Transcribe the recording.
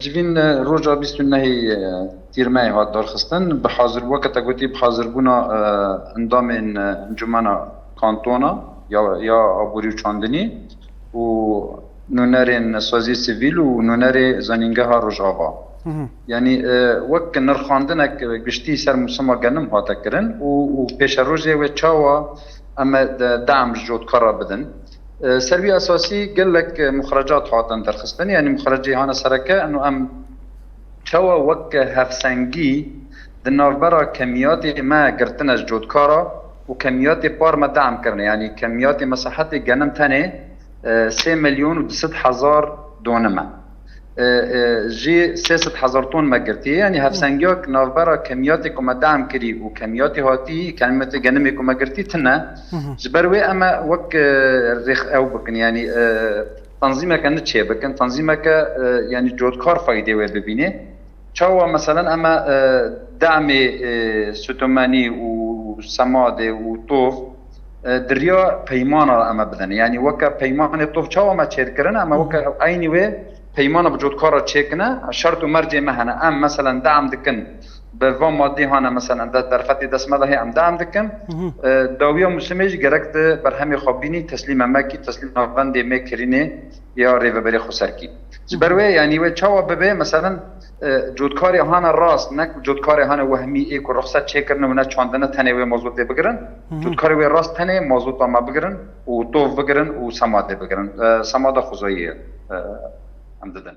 جبین روزا 29 تیر ماه هات دارخستن به حاضر وقت گویی به حاضر بونا اندام انجمن کانتونا یا آبوری و چاندنی و نونر سازی سیویل و نونر زنینگه ها روزآوا یعنی وقت نرخاندنک گشتی سر موسما گنم هات کرن و پیش روزه و چاوا اما دعم جودکارا بدن سروي اساسي قال لك مخرجات هاتن درخستن يعني مخرجي هانا سركه انه ام شوا وك هفسنجي دنافبرا كميات ما قرتنج جودكارا وكميات بار ما دعم كرنا يعني كميات مساحتي جنم تاني 3 مليون و 6,000 دونما جي 6,000 طن ما قرتي يعني هفسنجيك نافبرا كمياتي كما دعم كري وكمياتي هاتي كلمة جنمي كما قرتي تنا جبروي اما وك ريخ او بكن يعني تنظيمك نتشي بكن تنظيمك يعني جودكار فايده وببينه شاوا مثلا اما دعم ستوماني وسماد وطوف دريا بيمانا اما بدن يعني وك بيمان طوف شاوا ما تشير كرنا اما وك عيني و پیمان بجود کارا چکنه شرط و مرجع مهنه ام مثلا دعم دکن به و مادی هانه مثلا در فتی دسمله ام دعم دکن داویا مسلمیج گرکت بر همی خوابینی تسلیم مکی تسلیم بند مکرینه یا ریو بری خسر کی بروی یعنی و چاوا ببه مثلا جودکاری هانه راست نک جودکاری هانه وهمی ایک رخصت چکرنه و نه چاندنه تنه و موضوع ده بگرن جودکاری و راست تنه موضوع ما بگرن و توف بگرن و سماده بگرن سماده خزاییه هم دادن